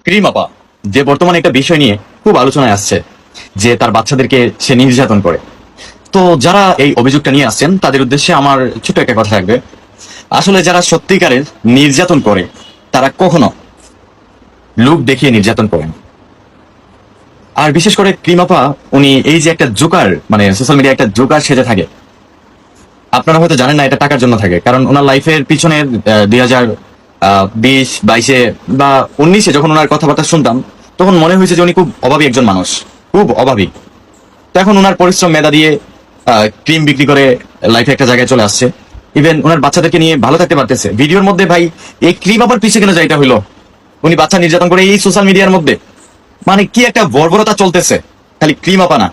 Cream আপা যে বর্তমানে একটা বিষয় নিয়ে খুব আলোচনায় আসছে যে তার বাচ্চাদেরকে সে নির্যাতন করে। তো যারা এই অভিযোগটা নিয়ে আসছেন তাদের উদ্দেশ্যে আমার ছোট একটা কথা থাকবে। আসলে যারা সত্যিকারের নির্যাতন করে তারা কখনো লোক দেখিয়ে নির্যাতন করেন। আর বিশেষ করে ক্রিম আপা উনি এই যে একটা জোকার, মানে সোশ্যাল মিডিয়া একটা জোকার সেজে থাকে। আপনারা হয়তো জানেন না এটা টাকার জন্য থাকে, কারণ ওনার লাইফের পিছনে 2020-22-এ বা 19-এ যখন ওনার কথাবার্তা শুনতাম তখন মনে হয়েছে যে উনি খুব অভাবী একজন মানুষ, খুব অভাবী। তো এখন ওনার পরিশ্রম মেধা দিয়ে ক্রিম বিক্রি করে লাইফে একটা জায়গায় চলে আসছে। ইভেন ওনার বাচ্চাদেরকে নিয়ে ভালো থাকতে পারতেছে। ভিডিওর মধ্যে ভাই এই ক্রিম আবার পিছিয়ে কেন যাইটা হইলো, উনি বাচ্চা নির্যাতন করে এই সোশ্যাল মিডিয়ার মধ্যে, মানে কি একটা বর্বরতা চলতেছে। খালি ক্রিম আপা না,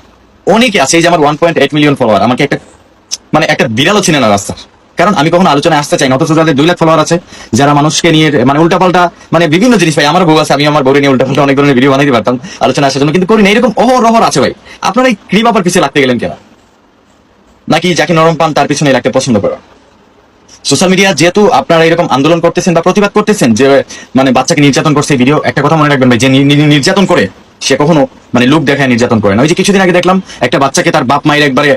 অনেকে আছে। এই যে আমার 1.8 মিলিয়ন ফলোয়ার, আমাকে একটা মানে একটা বিড়ালও চিনে না রাস্তার। কারণ আমি কখনো আলোচনায় আসতে চাই না, অথচ যাদের 2 লাখ ফলোয়ার আছে, যারা মানুষকে নিয়ে মানে উল্টাপাল্টা মানে বিভিন্ন জিনিস, ভাই আমার বউ আছে, আমি আমার বউরে নিয়ে উল্টাপাল্টা অনেক ধরনের ভিডিও বানাইতে পারতাম আলোচনা আসার জন্য, কিন্তু করি না। এরকম অহরহ আছে ভাই। আপনারা এই ক্রিম আপার পিছিয়ে লাগতে গেলেন কেন? নাকি যাকে নরম পান তার পিছনে লাগতে পছন্দ করো? সোশ্যাল মিডিয়া যেহেতু আপনারা এরকম আন্দোলন করতেছেন বা প্রতিবাদ করতেছেন যে মানে বাচ্চাকে নির্যাতন করছে, ভিডিও একটা কথা মনে রাখবেন ভাই, যে নির্যাতন করে সে কখনো মানে লোক দেখায় নির্যাতন করে না। ওই যে কিছুদিন আগে দেখলাম একটা বাচ্চাকে তার বাপ মায়ের একবারে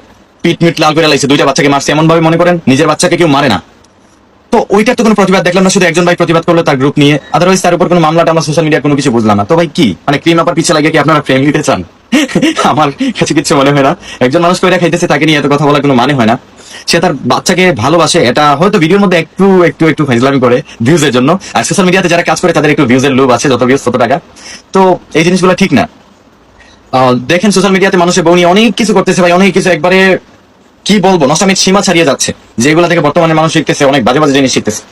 পিট মিট লাল করে লাইছে, 2টা বাচ্চাকে মারছে, এমন ভাবে মনে করেন নিজের বাচ্চাকে কেউ মারে না। তো ওইটার তো কোনো প্রতিবাদ দেখলাম না, শুধু একজন ভাই প্রতিবাদ করলো তার গ্রুপ নিয়ে, আদারওয়াইজ তার উপর কোনো মামলাটা আমরা সোশ্যাল মিডিয়ার কোনো কিছু বুঝলাম না। তো ভাই কি মানে ক্রিম আপার পিছিয়ে লাগিয়ে কি আপনারা ফ্রেম নিতে চান? আমার কাছে কিছু মনে হয় না। একজন মানুষ কইরা খাইতেছে, তাকে নিয়ে এত কথা বলার কোনো মানে হয় না। সে তার বাচ্চাকে ভালোবাসে, এটা হয়তো ভিডিওর মধ্যে একটু একটু একটু ফাইজলামি করে ভিউজের জন্য। আর সোশ্যাল মিডিয়াতে যারা কাজ করে তাদের একটু ভিউজের লোভ আছে, যত ভিউজ তত টাকা। তো এই জিনিসগুলো ঠিক না। দেখেন সোশ্যাল মিডিয়াতে মানুষের বউ নিয়ে অনেক কিছু করতেছে ভাই, অনেক কিছু একবারে কি বলবো, নষ্টামির সীমা ছাড়িয়ে যাচ্ছে, যেগুলো থেকে বর্তমানে মানুষ শিখতেছে, অনেক বাজে বাজে জিনিস শিখতেছে।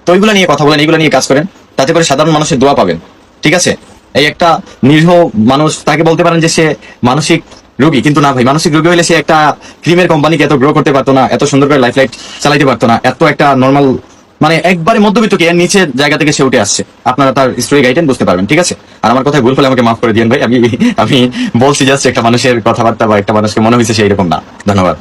তো ওইগুলো নিয়ে কথা বলেন, এইগুলো নিয়ে কাজ করেন, তাতে করে সাধারণ মানুষের দোয়া পাবেন। ঠিক আছে? এই একটা নিরীহ মানুষ, তাকে বলতে পারেন যে সে মানসিক রোগী, কিন্তু না ভাই, মানসিক রোগী হলে সে একটা ক্রিমের কোম্পানিকে এত গ্রো করতে পারতো না, এত সুন্দর করে লাইফ চালাইতে পারতো না, এত একটা নর্মাল মানে একবারে মধ্যবিত্তকে এর নিচের জায়গা থেকে সে উঠে আসছে। আপনারা তার স্টোরি গাইডেন বুঝতে পারবেন। ঠিক আছে? আর আমার কথা ভুল হলে আমাকে মাফ করে দিন ভাই। আমি বলছি জাস্ট একটা মানুষের কথাবার্তা বা একটা মানুষকে মনে হয়েছে সেই রকম না। ধন্যবাদ।